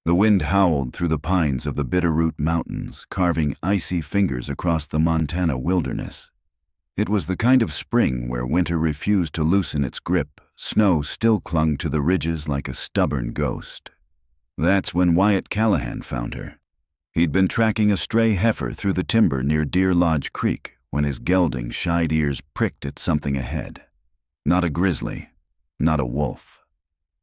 The wind howled through the pines of the Bitterroot Mountains, carving icy fingers across the Montana wilderness. It was the kind of spring where winter refused to loosen its grip. Snow still clung to the ridges like a stubborn ghost. That's when Wyatt Callahan found her. He'd been tracking a stray heifer through the timber near Deer Lodge Creek when his gelding shied ears pricked at something ahead. Not a grizzly, not a wolf.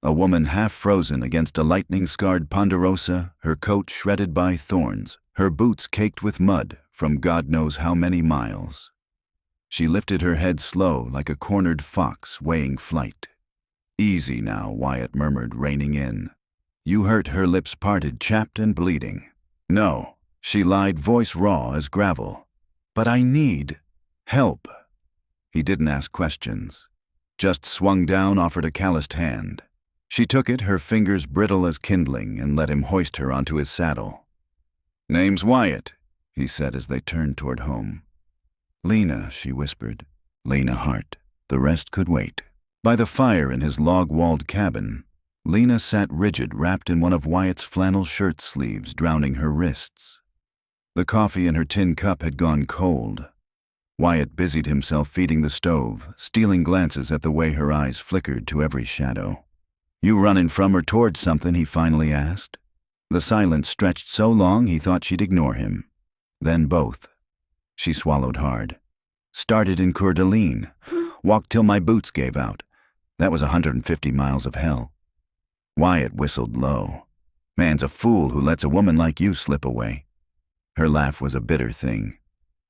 A woman half frozen against a lightning-scarred ponderosa, her coat shredded by thorns, her boots caked with mud from God knows how many miles. She lifted her head slow like a cornered fox weighing flight. "Easy now," Wyatt murmured, reining in. "You hurt," her lips parted, chapped and bleeding. "No," she lied, voice raw as gravel. "But I need help." He didn't ask questions, just swung down, offered a calloused hand. She took it, her fingers brittle as kindling, and let him hoist her onto his saddle. "Name's Wyatt," he said as they turned toward home. "Lena," she whispered. "Lena Hart." The rest could wait. By the fire in his log-walled cabin, Lena sat rigid, wrapped in one of Wyatt's flannel shirt sleeves, drowning her wrists. The coffee in her tin cup had gone cold. Wyatt busied himself feeding the stove, stealing glances at the way her eyes flickered to every shadow. "You running from or towards something?" he finally asked. The silence stretched so long he thought she'd ignore him. Then both. She swallowed hard. "Started in Coeur d'Alene. Walked till my boots gave out. That was 150 miles of hell." Wyatt whistled low. "Man's a fool who lets a woman like you slip away." Her laugh was a bitter thing.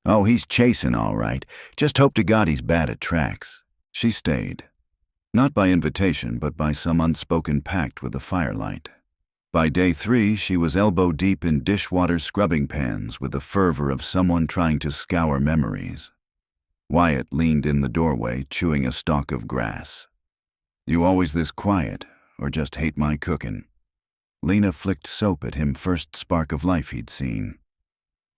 "Oh, he's chasing all right. Just hope to God he's bad at tracks." She stayed. Not by invitation, but by some unspoken pact with the firelight. By day 3, she was elbow-deep in dishwater scrubbing pans with the fervor of someone trying to scour memories. Wyatt leaned in the doorway, chewing a stalk of grass. "You always this quiet, or just hate my cookin'?" Lena flicked soap at him, first spark of life he'd seen.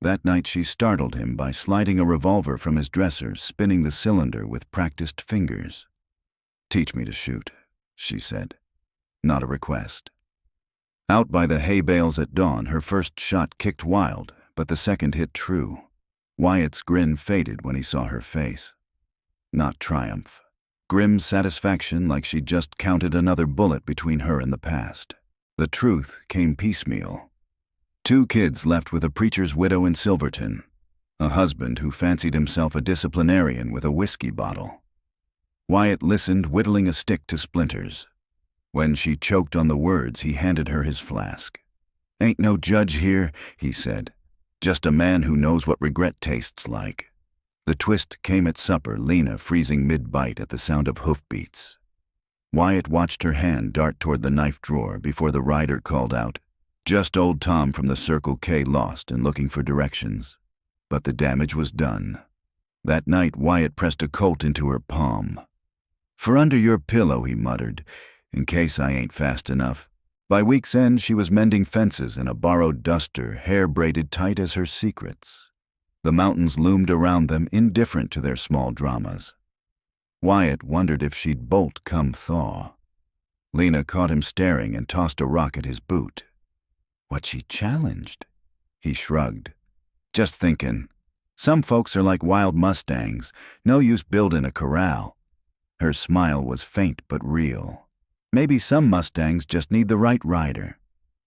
That night she startled him by sliding a revolver from his dresser, spinning the cylinder with practiced fingers. "Teach me to shoot," she said. Not a request. Out by the hay bales at dawn, her first shot kicked wild, but the second hit true. Wyatt's grin faded when he saw her face. Not triumph. Grim satisfaction, like she'd just counted another bullet between her and the past. The truth came piecemeal. 2 kids left with a preacher's widow in Silverton. A husband who fancied himself a disciplinarian with a whiskey bottle. Wyatt listened, whittling a stick to splinters. When she choked on the words, he handed her his flask. "Ain't no judge here," he said. "Just a man who knows what regret tastes like." The twist came at supper, Lena freezing mid-bite at the sound of hoofbeats. Wyatt watched her hand dart toward the knife drawer before the rider called out, "Just old Tom from the Circle K, lost and looking for directions." But the damage was done. That night, Wyatt pressed a Colt into her palm. "For under your pillow," he muttered, "in case I ain't fast enough." By week's end, she was mending fences in a borrowed duster, hair braided tight as her secrets. The mountains loomed around them, indifferent to their small dramas. Wyatt wondered if she'd bolt come thaw. Lena caught him staring and tossed a rock at his boot. What she challenged? He shrugged. "Just thinkin'. Some folks are like wild mustangs, no use building a corral." Her smile was faint but real. Maybe some mustangs just need the right rider.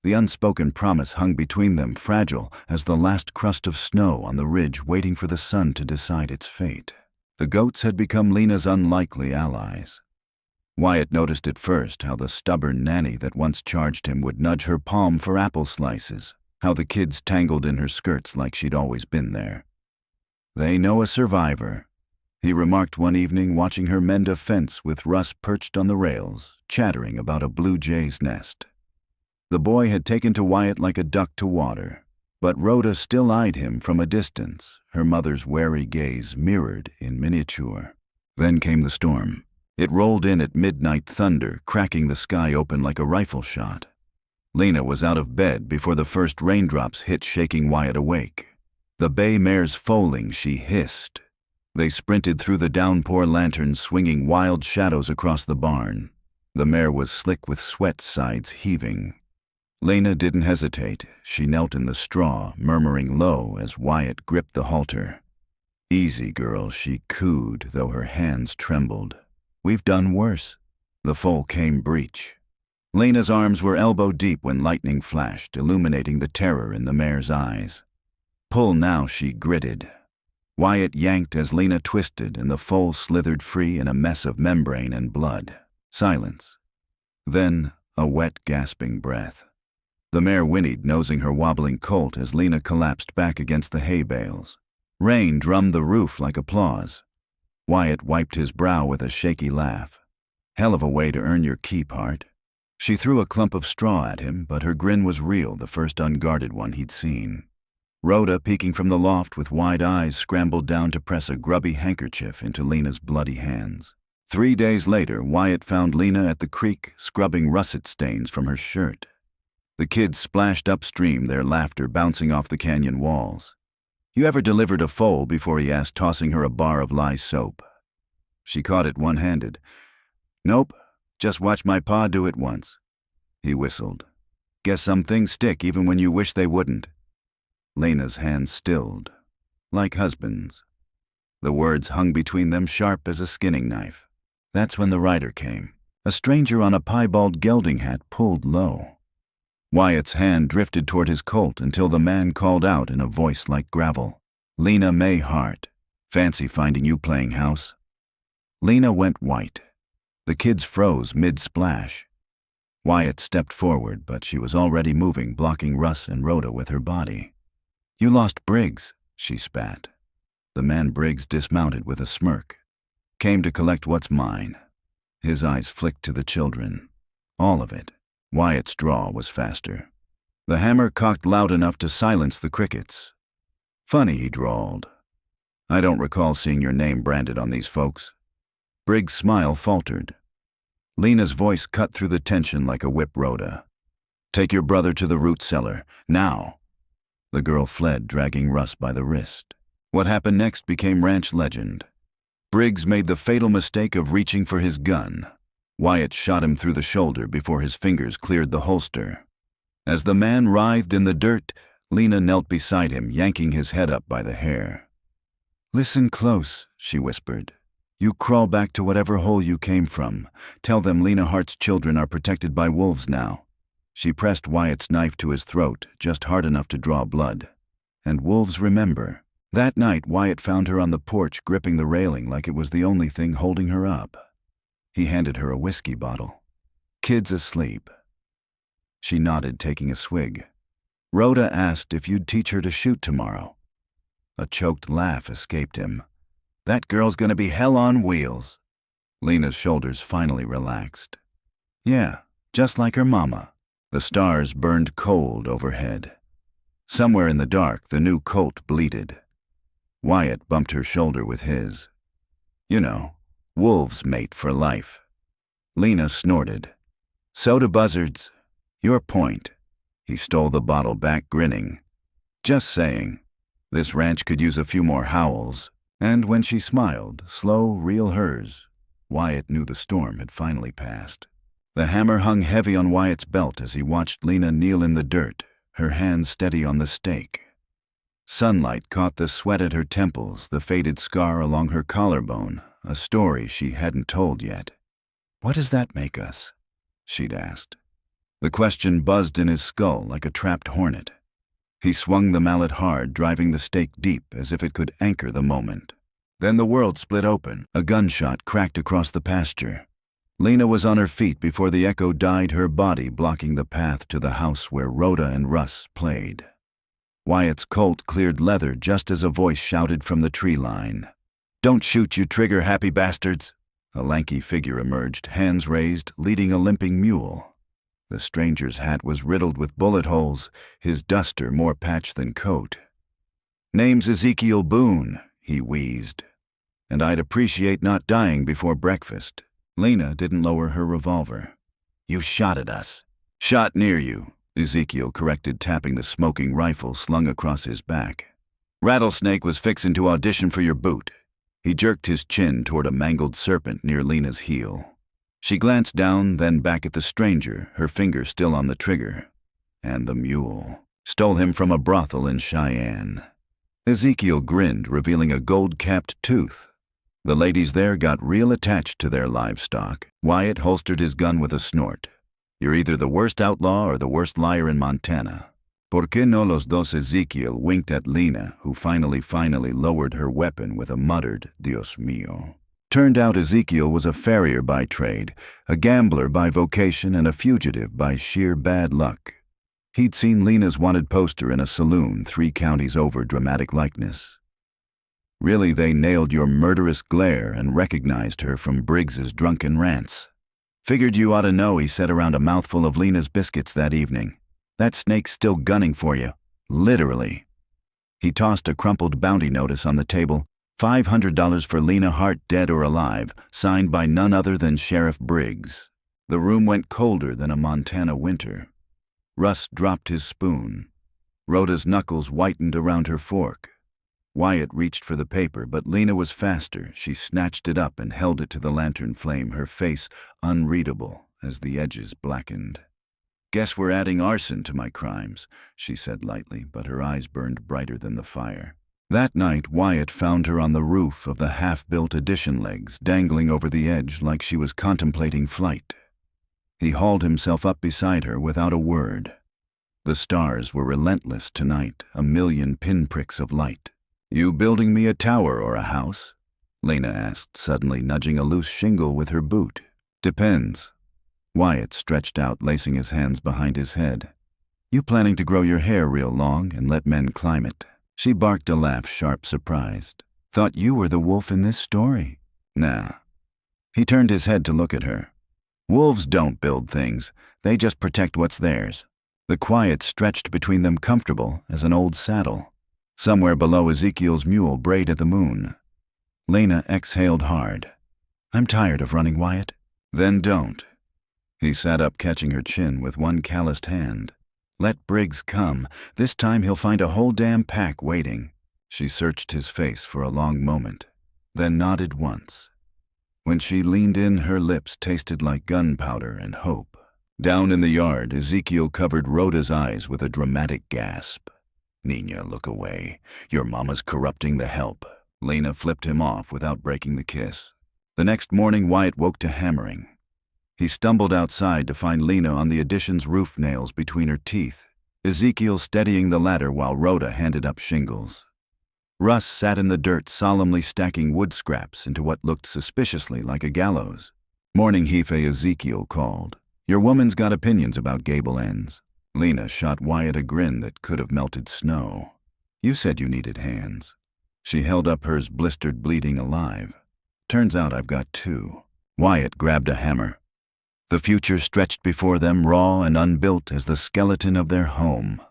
The unspoken promise hung between them, fragile as the last crust of snow on the ridge waiting for the sun to decide its fate. The goats had become Lena's unlikely allies. Wyatt noticed at first how the stubborn nanny that once charged him would nudge her palm for apple slices, how the kids tangled in her skirts like she'd always been there. "They know a survivor," he remarked one evening, watching her mend a fence with Russ perched on the rails, chattering about a blue jay's nest. The boy had taken to Wyatt like a duck to water, but Rhoda still eyed him from a distance, her mother's wary gaze mirrored in miniature. Then came the storm. It rolled in at midnight thunder, cracking the sky open like a rifle shot. Lena was out of bed before the first raindrops hit, shaking Wyatt awake. The bay mares foaling, she hissed. They sprinted through the downpour, lanterns swinging wild shadows across the barn. The mare was slick with sweat, sides heaving. Lena didn't hesitate. She knelt in the straw, murmuring low as Wyatt gripped the halter. "Easy, girl," she cooed, though her hands trembled. "We've done worse." The foal came breech. Lena's arms were elbow-deep when lightning flashed, illuminating the terror in the mare's eyes. "Pull now," she gritted. Wyatt yanked as Lena twisted, and the foal slithered free in a mess of membrane and blood. Silence. Then a wet, gasping breath. The mare whinnied, nosing her wobbling colt as Lena collapsed back against the hay bales. Rain drummed the roof like applause. Wyatt wiped his brow with a shaky laugh. "Hell of a way to earn your keep, Hart." She threw a clump of straw at him, but her grin was real, the first unguarded one he'd seen. Rhoda, peeking from the loft with wide eyes, scrambled down to press a grubby handkerchief into Lena's bloody hands. 3 days later, Wyatt found Lena at the creek, scrubbing russet stains from her shirt. The kids splashed upstream, their laughter bouncing off the canyon walls. "You ever delivered a foal?" before he asked, tossing her a bar of lye soap. She caught it one-handed. "Nope, just watched my pa do it once." He whistled. "Guess some things stick even when you wish they wouldn't." Lena's hands stilled. "Like husbands." The words hung between them, sharp as a skinning knife. That's when the rider came. A stranger on a piebald gelding hat, pulled low. Wyatt's hand drifted toward his colt until the man called out in a voice like gravel. "Lena May Hart. Fancy finding you playing house." Lena went white. The kids froze mid-splash. Wyatt stepped forward, but she was already moving, blocking Russ and Rhoda with her body. "You lost Briggs," she spat. The man Briggs dismounted with a smirk. "Came to collect what's mine." His eyes flicked to the children. All of it. Wyatt's draw was faster. The hammer cocked loud enough to silence the crickets. "Funny," he drawled. "I don't recall seeing your name branded on these folks." Briggs' smile faltered. Lena's voice cut through the tension like a whip. "Rhoda, take your brother to the root cellar, now." The girl fled, dragging Russ by the wrist. What happened next became ranch legend. Briggs made the fatal mistake of reaching for his gun. Wyatt shot him through the shoulder before his fingers cleared the holster. As the man writhed in the dirt, Lena knelt beside him, yanking his head up by the hair. "Listen close," she whispered. "You crawl back to whatever hole you came from. Tell them Lena Hart's children are protected by wolves now." She pressed Wyatt's knife to his throat, just hard enough to draw blood. "And wolves remember." That night, Wyatt found her on the porch, gripping the railing like it was the only thing holding her up. He handed her a whiskey bottle. "Kid's asleep." She nodded, taking a swig. "Rhoda asked if you'd teach her to shoot tomorrow." A choked laugh escaped him. "That girl's gonna be hell on wheels." Lena's shoulders finally relaxed. "Yeah, just like her mama." The stars burned cold overhead. Somewhere in the dark, the new colt bleated. Wyatt bumped her shoulder with his. "You know, wolves mate for life." Lena snorted. "So do buzzards. Your point." He stole the bottle back, grinning. "Just saying. This ranch could use a few more howls." And when she smiled, slow, real hers, Wyatt knew the storm had finally passed. The hammer hung heavy on Wyatt's belt as he watched Lena kneel in the dirt, her hands steady on the stake. Sunlight caught the sweat at her temples, the faded scar along her collarbone, a story she hadn't told yet. "What does that make us?" she'd asked. The question buzzed in his skull like a trapped hornet. He swung the mallet hard, driving the stake deep as if it could anchor the moment. Then the world split open. A gunshot cracked across the pasture. Lena was on her feet before the echo died, her body blocking the path to the house where Rhoda and Russ played. Wyatt's colt cleared leather just as a voice shouted from the tree line. "Don't shoot, you trigger-happy bastards!" A lanky figure emerged, hands raised, leading a limping mule. The stranger's hat was riddled with bullet holes, his duster more patch than coat. "Name's Ezekiel Boone," he wheezed. "And I'd appreciate not dying before breakfast." Lena didn't lower her revolver. "You shot at us." "Shot near you," Ezekiel corrected, tapping the smoking rifle slung across his back. "Rattlesnake was fixin' to audition for your boot." He jerked his chin toward a mangled serpent near Lena's heel. She glanced down, then back at the stranger, her finger still on the trigger. And the mule. Stole him from a brothel in Cheyenne. Ezekiel grinned, revealing a gold-capped tooth. The ladies there got real attached to their livestock. Wyatt holstered his gun with a snort. You're either the worst outlaw or the worst liar in Montana. ¿Por qué no los dos? Ezekiel winked at Lena, who finally lowered her weapon with a muttered, Dios mío. Turned out Ezekiel was a farrier by trade, a gambler by vocation, and a fugitive by sheer bad luck. He'd seen Lena's wanted poster in a saloon 3 counties over, dramatic likeness. Really, they nailed your murderous glare and recognized her from Briggs's drunken rants. Figured you ought to know, he said around a mouthful of Lena's biscuits that evening. That snake's still gunning for you. Literally. He tossed a crumpled bounty notice on the table. $500 for Lena Hart, dead or alive, signed by none other than Sheriff Briggs. The room went colder than a Montana winter. Russ dropped his spoon. Rhoda's knuckles whitened around her fork. Wyatt reached for the paper, but Lena was faster. She snatched it up and held it to the lantern flame, her face unreadable as the edges blackened. Guess we're adding arson to my crimes, she said lightly, but her eyes burned brighter than the fire. That night, Wyatt found her on the roof of the half-built addition legs, dangling over the edge like she was contemplating flight. He hauled himself up beside her without a word. The stars were relentless tonight, a million pinpricks of light. You building me a tower or a house? Lena asked, suddenly nudging a loose shingle with her boot. Depends. Wyatt stretched out, lacing his hands behind his head. You planning to grow your hair real long and let men climb it? She barked a laugh, sharp, surprised. Thought you were the wolf in this story. Nah. He turned his head to look at her. Wolves don't build things. They just protect what's theirs. The quiet stretched between them, comfortable as an old saddle. Somewhere below, Ezekiel's mule brayed at the moon. Lena exhaled hard. I'm tired of running, Wyatt. Then don't. He sat up, catching her chin with one calloused hand. Let Briggs come. This time he'll find a whole damn pack waiting. She searched his face for a long moment, then nodded once. When she leaned in, her lips tasted like gunpowder and hope. Down in the yard, Ezekiel covered Rhoda's eyes with a dramatic gasp. Nina, look away. Your mama's corrupting the help. Lena flipped him off without breaking the kiss. The next morning, Wyatt woke to hammering. He stumbled outside to find Lena on the addition's roof, nails between her teeth, Ezekiel steadying the ladder while Rhoda handed up shingles. Russ sat in the dirt, solemnly stacking wood scraps into what looked suspiciously like a gallows. Morning, Hefe, Ezekiel called. Your woman's got opinions about gable ends. Lena shot Wyatt a grin that could have melted snow. You said you needed hands. She held up hers, blistered, bleeding alive. Turns out I've got 2. Wyatt grabbed a hammer. The future stretched before them, raw and unbuilt as the skeleton of their home.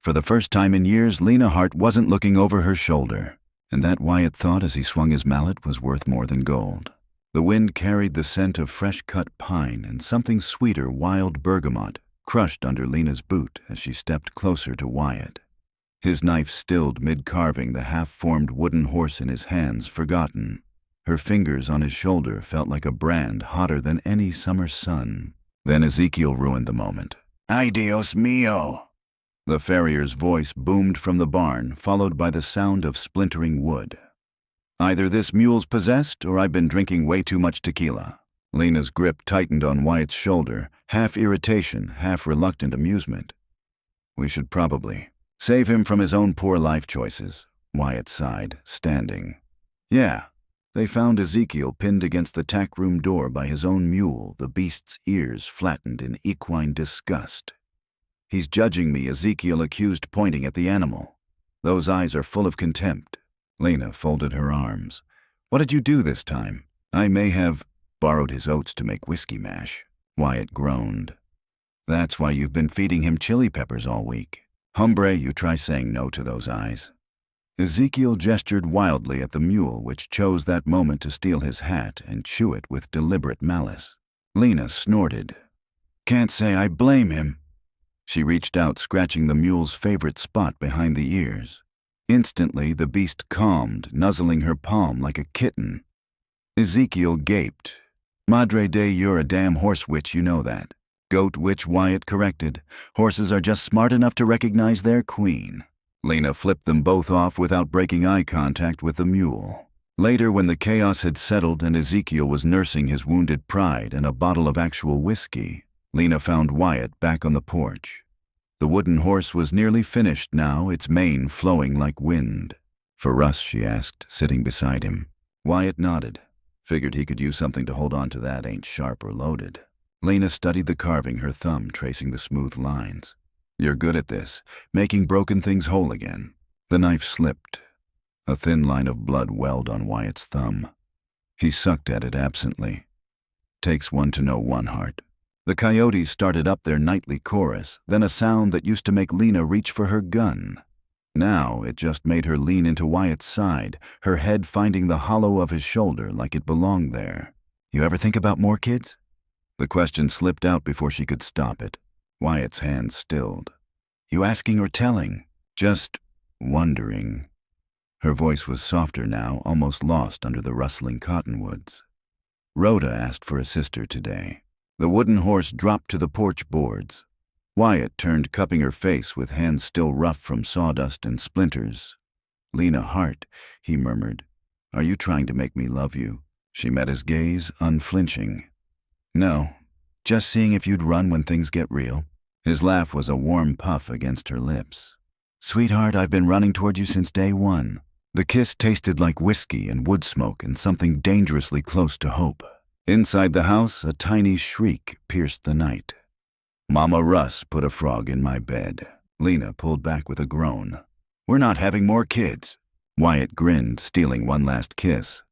For the first time in years, Lena Hart wasn't looking over her shoulder, and that, Wyatt thought as he swung his mallet, was worth more than gold. The wind carried the scent of fresh-cut pine and something sweeter, wild bergamot, crushed under Lena's boot as she stepped closer to Wyatt. His knife stilled mid-carving, the half-formed wooden horse in his hands forgotten. Her fingers on his shoulder felt like a brand hotter than any summer sun. Then Ezekiel ruined the moment. Ay, Dios mío! The farrier's voice boomed from the barn, followed by the sound of splintering wood. Either this mule's possessed, or I've been drinking way too much tequila. Lena's grip tightened on Wyatt's shoulder, half irritation, half reluctant amusement. We should probably save him from his own poor life choices, Wyatt sighed, standing. Yeah. They found Ezekiel pinned against the tack room door by his own mule, the beast's ears flattened in equine disgust. He's judging me, Ezekiel accused, pointing at the animal. Those eyes are full of contempt. Lena folded her arms. What did you do this time? I may have borrowed his oats to make whiskey mash. Wyatt groaned. That's why you've been feeding him chili peppers all week. Hombre, you try saying no to those eyes. Ezekiel gestured wildly at the mule, which chose that moment to steal his hat and chew it with deliberate malice. Lena snorted. Can't say I blame him. She reached out, scratching the mule's favorite spot behind the ears. Instantly, the beast calmed, nuzzling her palm like a kitten. Ezekiel gaped. Madre de, you're a damn horse witch, you know that. Goat witch, Wyatt corrected. Horses are just smart enough to recognize their queen. Lena flipped them both off without breaking eye contact with the mule. Later, when the chaos had settled and Ezekiel was nursing his wounded pride and a bottle of actual whiskey, Lena found Wyatt back on the porch. The wooden horse was nearly finished now, its mane flowing like wind. "For Russ?" she asked, sitting beside him. Wyatt nodded. "Figured he could use something to hold on to that ain't sharp or loaded." Lena studied the carving, her thumb tracing the smooth lines. "You're good at this, making broken things whole again." The knife slipped. A thin line of blood welled on Wyatt's thumb. He sucked at it absently. "Takes one to know one, Hart." The coyotes started up their nightly chorus, then a sound that used to make Lena reach for her gun. Now it just made her lean into Wyatt's side, her head finding the hollow of his shoulder like it belonged there. "You ever think about more kids?" The question slipped out before she could stop it. Wyatt's hand stilled. "You asking or telling?" "Just wondering." Her voice was softer now, almost lost under the rustling cottonwoods. "Rhoda asked for a sister today." The wooden horse dropped to the porch boards. Wyatt turned, cupping her face with hands still rough from sawdust and splinters. "Lena Hart," he murmured. "Are you trying to make me love you?" She met his gaze, unflinching. "No, just seeing if you'd run when things get real." His laugh was a warm puff against her lips. "Sweetheart, I've been running toward you since day one." The kiss tasted like whiskey and wood smoke and something dangerously close to hope. Inside the house, a tiny shriek pierced the night. "Mama Russ put a frog in my bed." Lena pulled back with a groan. "We're not having more kids." Wyatt grinned, stealing one last kiss.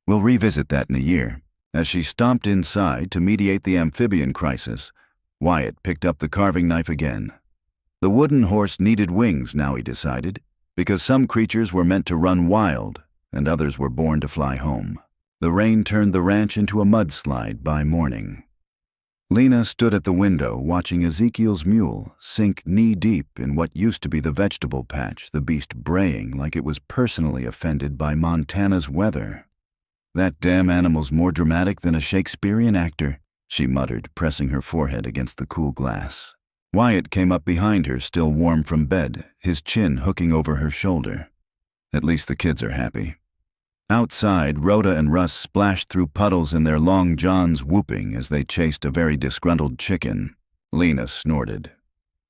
"We'll revisit that in a year." As she stomped inside to mediate the amphibian crisis, Wyatt picked up the carving knife again. The wooden horse needed wings now, he decided, because some creatures were meant to run wild and others were born to fly home. The rain turned the ranch into a mudslide by morning. Lena stood at the window watching Ezekiel's mule sink knee-deep in what used to be the vegetable patch, the beast braying like it was personally offended by Montana's weather. "That damn animal's more dramatic than a Shakespearean actor," she muttered, pressing her forehead against the cool glass. Wyatt came up behind her, still warm from bed, his chin hooking over her shoulder. "At least the kids are happy." Outside, Rhoda and Russ splashed through puddles in their long johns, whooping as they chased a very disgruntled chicken. Lena snorted.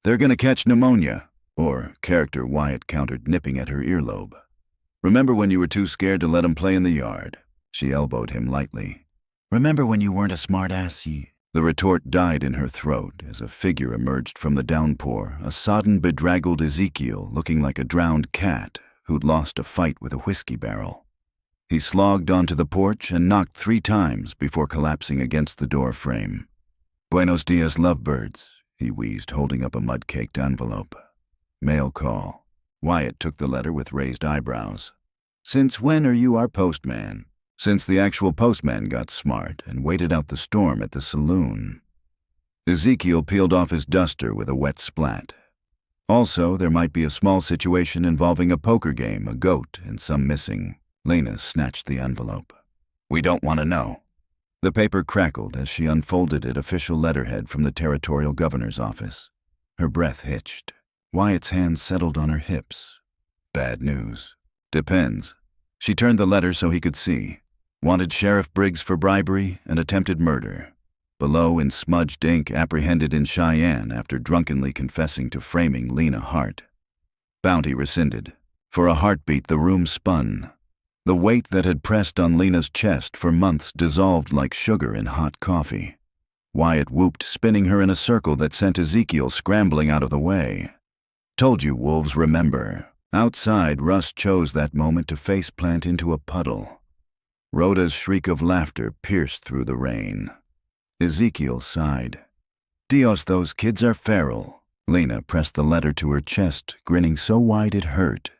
"They're gonna catch pneumonia," or character Wyatt countered, nipping at her earlobe. "Remember when you were too scared to let 'em play in the yard?" She elbowed him lightly. "Remember when you weren't a smart-ass?" The retort died in her throat as a figure emerged from the downpour, a sodden, bedraggled Ezekiel looking like a drowned cat who'd lost a fight with a whiskey barrel. He slogged onto the porch and knocked 3 times before collapsing against the door frame. "Buenos dias, lovebirds," he wheezed, holding up a mud-caked envelope. "Mail call." Wyatt took the letter with raised eyebrows. "Since when are you our postman?" "Since the actual postman got smart and waited out the storm at the saloon." Ezekiel peeled off his duster with a wet splat. "Also, there might be a small situation involving a poker game, a goat, and some missing." Lena snatched the envelope. "We don't want to know." The paper crackled as she unfolded it, official letterhead from the territorial governor's office. Her breath hitched. Wyatt's hands settled on her hips. "Bad news." "Depends." She turned the letter so he could see. "Wanted Sheriff Briggs for bribery and attempted murder." Below, in smudged ink, "apprehended in Cheyenne after drunkenly confessing to framing Lena Hart." Bounty rescinded. For a heartbeat, the room spun. The weight that had pressed on Lena's chest for months dissolved like sugar in hot coffee. Wyatt whooped, spinning her in a circle that sent Ezekiel scrambling out of the way. "Told you, wolves, remember." Outside, Russ chose that moment to faceplant into a puddle. Rhoda's shriek of laughter pierced through the rain. Ezekiel sighed. "Dios, those kids are feral." Lena pressed the letter to her chest, grinning so wide it hurt.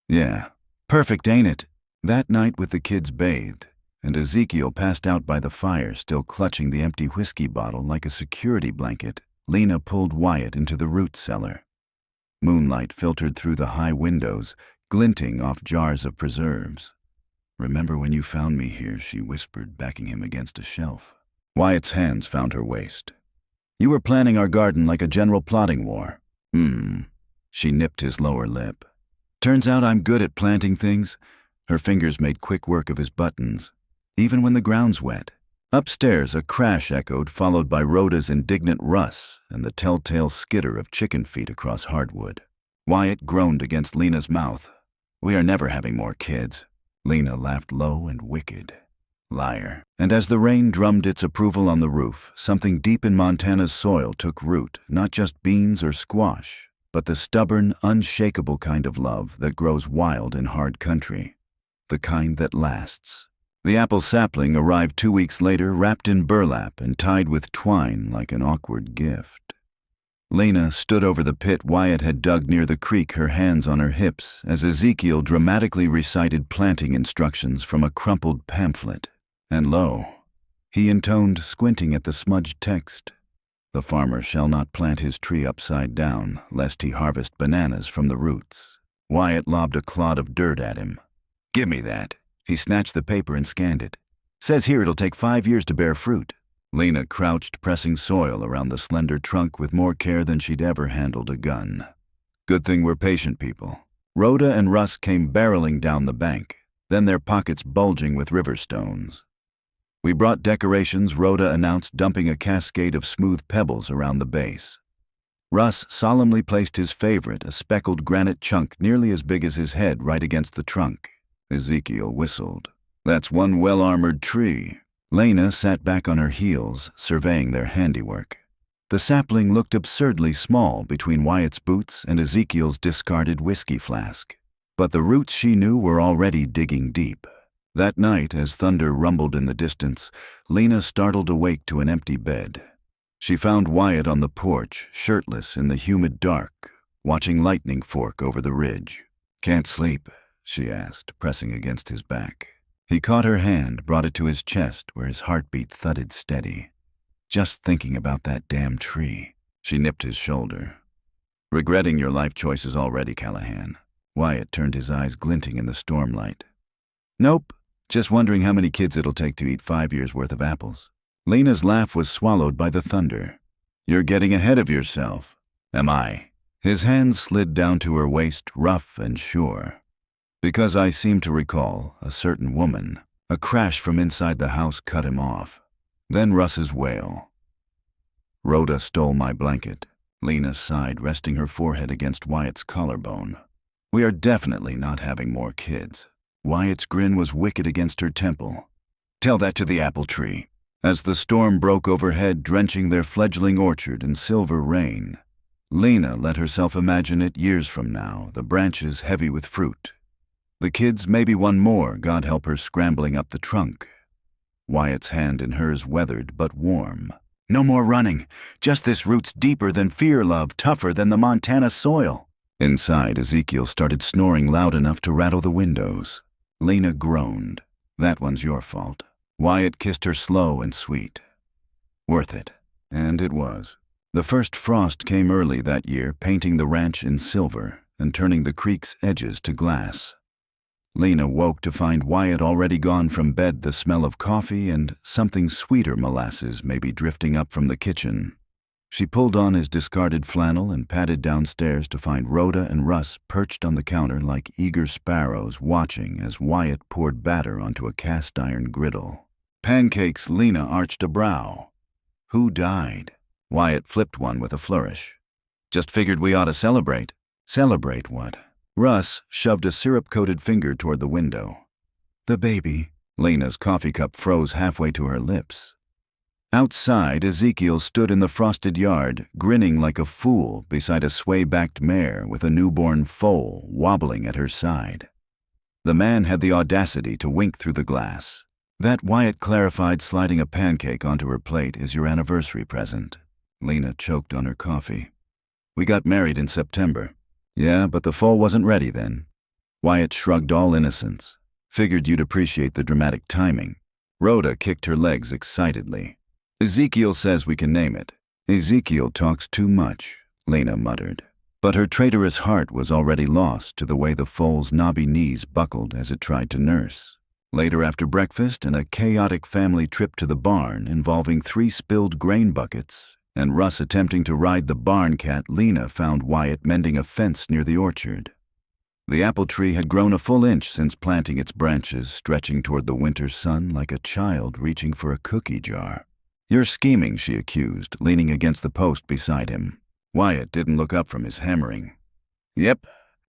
"Yeah, perfect, ain't it?" That night with the kids bathed, and Ezekiel passed out by the fire, still clutching the empty whiskey bottle like a security blanket, Lena pulled Wyatt into the root cellar. Moonlight filtered through the high windows, glinting off jars of preserves. "Remember when you found me here?" she whispered, backing him against a shelf. Wyatt's hands found her waist. You were planning our garden like a general plotting war. She nipped his lower lip. Turns out I'm good at planting things. Her fingers made quick work of his buttons, even when the ground's wet. Upstairs, a crash echoed, followed by Rhoda's indignant russ and the telltale skitter of chicken feet across hardwood. Wyatt groaned against Lena's mouth. We are never having more kids. Lena laughed low and wicked. Liar. And as the rain drummed its approval on the roof, something deep in Montana's soil took root, not just beans or squash, but the stubborn, unshakable kind of love that grows wild in hard country. The kind that lasts. The apple sapling arrived 2 weeks later, wrapped in burlap and tied with twine like an awkward gift. Lena stood over the pit Wyatt had dug near the creek, her hands on her hips, as Ezekiel dramatically recited planting instructions from a crumpled pamphlet. And lo, he intoned, squinting at the smudged text. The farmer shall not plant his tree upside down, lest he harvest bananas from the roots. Wyatt lobbed a clod of dirt at him. Give me that. He snatched the paper and scanned it. Says here it'll take 5 years to bear fruit. Lena crouched, pressing soil around the slender trunk with more care than she'd ever handled a gun. Good thing we're patient people. Rhoda and Russ came barreling down the bank, then their pockets bulging with river stones. We brought decorations, Rhoda announced, dumping a cascade of smooth pebbles around the base. Russ solemnly placed his favorite, a speckled granite chunk nearly as big as his head, right against the trunk. Ezekiel whistled. That's one well-armored tree. Lena sat back on her heels, surveying their handiwork. The sapling looked absurdly small between Wyatt's boots and Ezekiel's discarded whiskey flask. But the roots, she knew, were already digging deep. That night, as thunder rumbled in the distance, Lena startled awake to an empty bed. She found Wyatt on the porch, shirtless in the humid dark, watching lightning fork over the ridge. Can't sleep, she asked, pressing against his back. He caught her hand, brought it to his chest, where his heartbeat thudded steady. Just thinking about that damn tree. She nipped his shoulder. Regretting your life choices already, Callahan. Wyatt turned, his eyes glinting in the stormlight. Nope, just wondering how many kids it'll take to eat 5 years' worth of apples. Lena's laugh was swallowed by the thunder. You're getting ahead of yourself. Am I? His hands slid down to her waist, rough and sure. Because I seem to recall a certain woman. A crash from inside the house cut him off. Then Russ's wail. Rhoda stole my blanket. Lena sighed, resting her forehead against Wyatt's collarbone. We are definitely not having more kids. Wyatt's grin was wicked against her temple. Tell that to the apple tree. As the storm broke overhead, drenching their fledgling orchard in silver rain, Lena let herself imagine it years from now, the branches heavy with fruit. The kids, maybe one more, God help her, scrambling up the trunk. Wyatt's hand in hers, weathered but warm. No more running. Just this root's deeper than fear, love, tougher than the Montana soil. Inside, Ezekiel started snoring loud enough to rattle the windows. Lena groaned. That one's your fault. Wyatt kissed her slow and sweet. Worth it. And it was. The first frost came early that year, painting the ranch in silver and turning the creek's edges to glass. Lena woke to find Wyatt already gone from bed, the smell of coffee and something sweeter, molasses, maybe, drifting up from the kitchen. She pulled on his discarded flannel and padded downstairs to find Rhoda and Russ perched on the counter like eager sparrows, watching as Wyatt poured batter onto a cast-iron griddle. Pancakes. Lena arched a brow. Who died? Wyatt flipped one with a flourish. Just figured we ought to celebrate. Celebrate what? Russ shoved a syrup-coated finger toward the window. The baby. Lena's coffee cup froze halfway to her lips. Outside, Ezekiel stood in the frosted yard, grinning like a fool beside a sway-backed mare with a newborn foal wobbling at her side. The man had the audacity to wink through the glass. That, Wyatt clarified, sliding a pancake onto her plate, is your anniversary present. Lena choked on her coffee. We got married in September. Yeah, but the fall wasn't ready then. Wyatt shrugged, all innocence. Figured you'd appreciate the dramatic timing. Rhoda kicked her legs excitedly. Ezekiel says we can name it. Ezekiel talks too much, Lena muttered. But her traitorous heart was already lost to the way the foal's knobby knees buckled as it tried to nurse. Later, after breakfast and a chaotic family trip to the barn involving 3 spilled grain buckets, and Russ attempting to ride the barn cat, Lena found Wyatt mending a fence near the orchard. The apple tree had grown a full inch since planting, its branches stretching toward the winter sun like a child reaching for a cookie jar. "You're scheming," she accused, leaning against the post beside him. Wyatt didn't look up from his hammering. "Yep,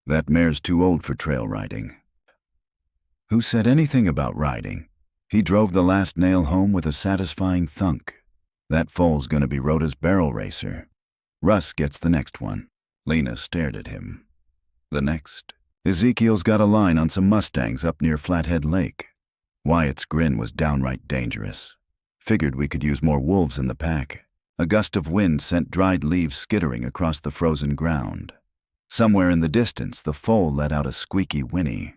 that mare's too old for trail riding." Who said anything about riding? He drove the last nail home with a satisfying thunk. That foal's gonna be Rhoda's barrel racer. Russ gets the next one. Lena stared at him. The next? Ezekiel's got a line on some Mustangs up near Flathead Lake. Wyatt's grin was downright dangerous. Figured we could use more wolves in the pack. A gust of wind sent dried leaves skittering across the frozen ground. Somewhere in the distance, the foal let out a squeaky whinny.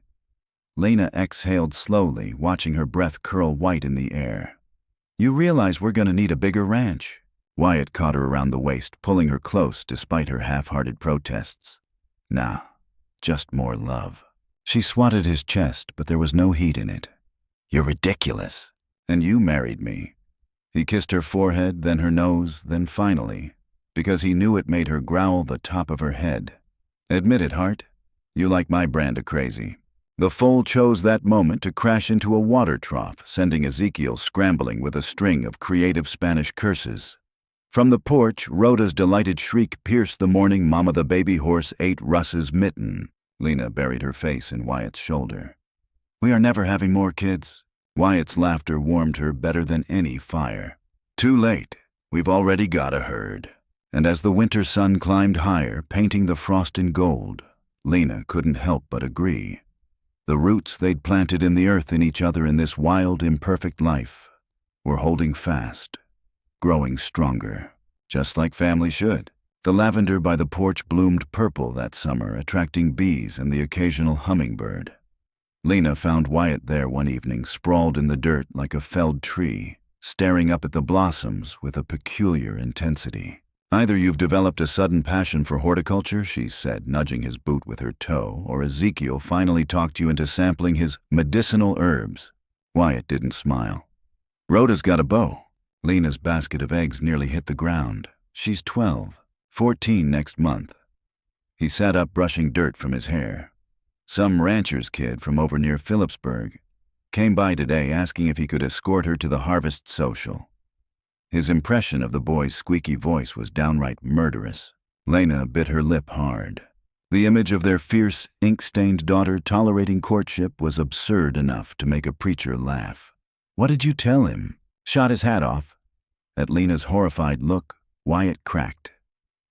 Lena exhaled slowly, watching her breath curl white in the air. "You realize we're gonna need a bigger ranch." Wyatt caught her around the waist, pulling her close despite her half-hearted protests. "Nah, just more love." She swatted his chest, but there was no heat in it. "You're ridiculous. And you married me." He kissed her forehead, then her nose, then finally, because he knew it made her growl, the top of her head. "Admit it, Hart. You like my brand of crazy." The foal chose that moment to crash into a water trough, sending Ezekiel scrambling with a string of creative Spanish curses. From the porch, Rhoda's delighted shriek pierced the morning. "Mama, the baby horse ate Russ's mitten." Lena buried her face in Wyatt's shoulder. "We are never having more kids." Wyatt's laughter warmed her better than any fire. "Too late. We've already got a herd." And as the winter sun climbed higher, painting the frost in gold, Lena couldn't help but agree. The roots they'd planted in the earth in each other in this wild, imperfect life were holding fast, growing stronger, just like family should. The lavender by the porch bloomed purple that summer, attracting bees and the occasional hummingbird. Lena found Wyatt there one evening, sprawled in the dirt like a felled tree, staring up at the blossoms with a peculiar intensity. "Either you've developed a sudden passion for horticulture," she said, nudging his boot with her toe, "or Ezekiel finally talked you into sampling his medicinal herbs." Wyatt didn't smile. "Rhoda's got a beau." Lena's basket of eggs nearly hit the ground. "She's 12, 14 next month." He sat up, brushing dirt from his hair. "Some rancher's kid from over near Phillipsburg came by today asking if he could escort her to the harvest social." His impression of the boy's squeaky voice was downright murderous. Lena bit her lip hard. The image of their fierce, ink-stained daughter tolerating courtship was absurd enough to make a preacher laugh. "What did you tell him?" "Shot his hat off." At Lena's horrified look, Wyatt cracked.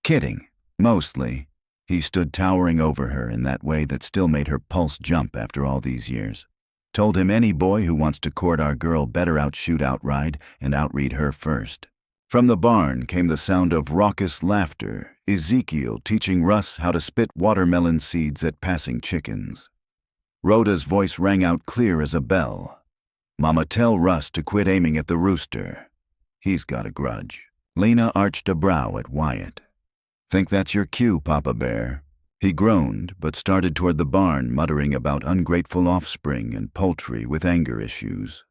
"Kidding. Mostly." He stood towering over her in that way that still made her pulse jump after all these years. "Told him any boy who wants to court our girl better outshoot, outride, and outread her first." From the barn came the sound of raucous laughter, Ezekiel teaching Russ how to spit watermelon seeds at passing chickens. Rhoda's voice rang out clear as a bell. "Mama, tell Russ to quit aiming at the rooster. He's got a grudge." Lena arched a brow at Wyatt. "Think that's your cue, Papa Bear?" He groaned, but started toward the barn, muttering about ungrateful offspring and poultry with anger issues.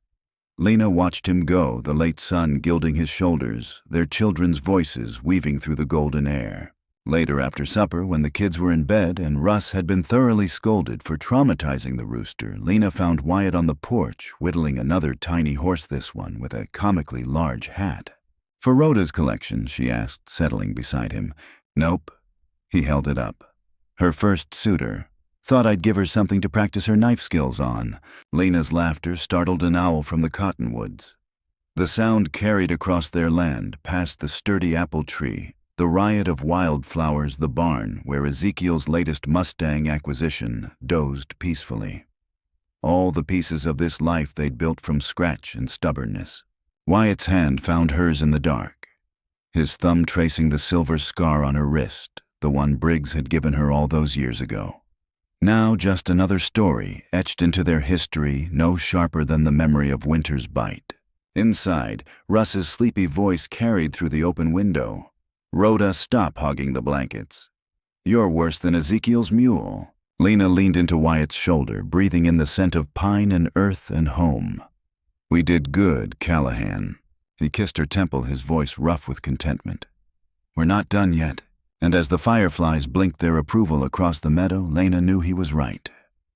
Lena watched him go, the late sun gilding his shoulders, their children's voices weaving through the golden air. Later after supper, when the kids were in bed and Russ had been thoroughly scolded for traumatizing the rooster, Lena found Wyatt on the porch, whittling another tiny horse, this one with a comically large hat. "For Rhoda's collection?" she asked, settling beside him. "Nope." He held it up. "Her first suitor. Thought I'd give her something to practice her knife skills on." Lena's laughter startled an owl from the cottonwoods. The sound carried across their land, past the sturdy apple tree, the riot of wildflowers, the barn, where Ezekiel's latest Mustang acquisition dozed peacefully. All the pieces of this life they'd built from scratch and stubbornness. Wyatt's hand found hers in the dark, his thumb tracing the silver scar on her wrist, the one Briggs had given her all those years ago. Now just another story, etched into their history, no sharper than the memory of winter's bite. Inside, Russ's sleepy voice carried through the open window. "Rhoda, stop hogging the blankets. You're worse than Ezekiel's mule." Lena leaned into Wyatt's shoulder, breathing in the scent of pine and earth and home. "We did good, Callahan." He kissed her temple, his voice rough with contentment. We're not done yet. And as the fireflies blinked their approval across the meadow, Lena knew he was right.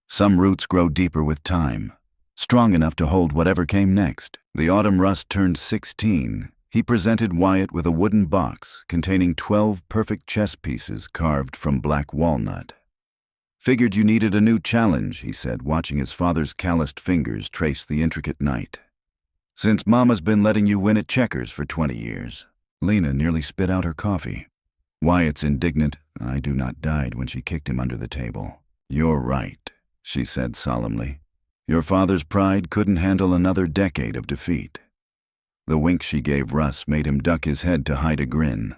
Some roots grow deeper with time, strong enough to hold whatever came next. The autumn Rust turned 16. He presented Wyatt with a wooden box containing 12 perfect chess pieces carved from black walnut. Figured you needed a new challenge, he said, watching his father's calloused fingers trace the intricate knight. Since Mama's been letting you win at checkers for 20 years. Lena nearly spit out her coffee. Wyatt's indignant, "I do not" died when she kicked him under the table. "You're right," she said solemnly. "Your father's pride couldn't handle another decade of defeat." The wink she gave Russ made him duck his head to hide a grin.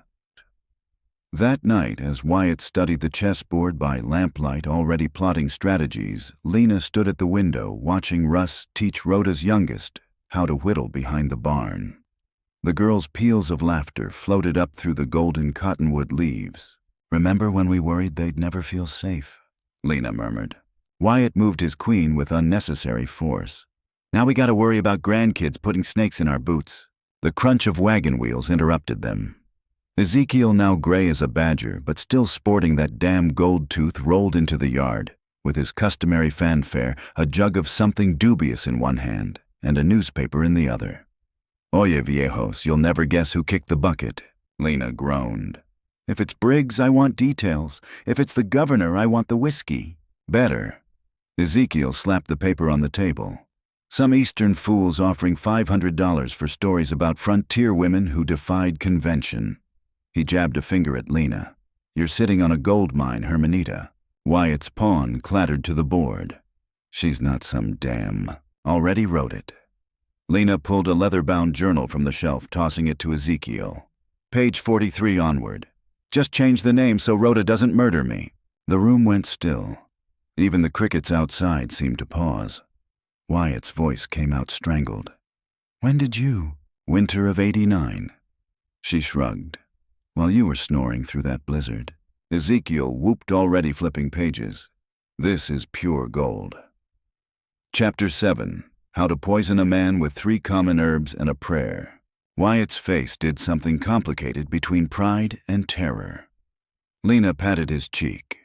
That night, as Wyatt studied the chessboard by lamplight, already plotting strategies, Lena stood at the window watching Russ teach Rhoda's youngest how to whittle behind the barn. The girl's peals of laughter floated up through the golden cottonwood leaves. "Remember when we worried they'd never feel safe?" Lena murmured. Wyatt moved his queen with unnecessary force. "Now we gotta worry about grandkids putting snakes in our boots." The crunch of wagon wheels interrupted them. Ezekiel, now gray as a badger, but still sporting that damn gold tooth, rolled into the yard, with his customary fanfare, a jug of something dubious in one hand and a newspaper in the other. "Oye, viejos, you'll never guess who kicked the bucket," Lena groaned. "If it's Briggs, I want details. If it's the governor, I want the whiskey." "Better." Ezekiel slapped the paper on the table. "Some Eastern fools offering $500 for stories about frontier women who defied convention." He jabbed a finger at Lena. "You're sitting on a gold mine, Hermanita." Wyatt's pawn clattered to the board. "She's not some damn. Already wrote it." Lena pulled a leather-bound journal from the shelf, tossing it to Ezekiel. "Page 43 onward. Just change the name so Rhoda doesn't murder me." The room went still. Even the crickets outside seemed to pause. Wyatt's voice came out strangled. "When did you?" "Winter of '89. She shrugged. "While you were snoring through that blizzard." Ezekiel whooped, already flipping pages. "This is pure gold." Chapter 7. How to Poison a Man with 3 Common Herbs and a Prayer. Wyatt's face did something complicated between pride and terror. Lena patted his cheek.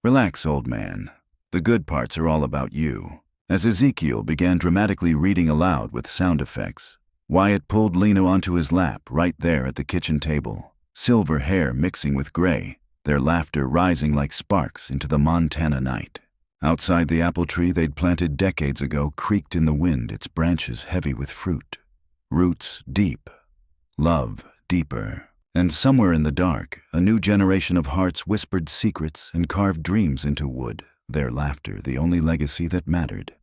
"Relax, old man. The good parts are all about you." As Ezekiel began dramatically reading aloud with sound effects, Wyatt pulled Lena onto his lap right there at the kitchen table, silver hair mixing with gray, their laughter rising like sparks into the Montana night. Outside, the apple tree they'd planted decades ago creaked in the wind, its branches heavy with fruit. Roots deep, love deeper. And somewhere in the dark, a new generation of hearts whispered secrets and carved dreams into wood, their laughter the only legacy that mattered.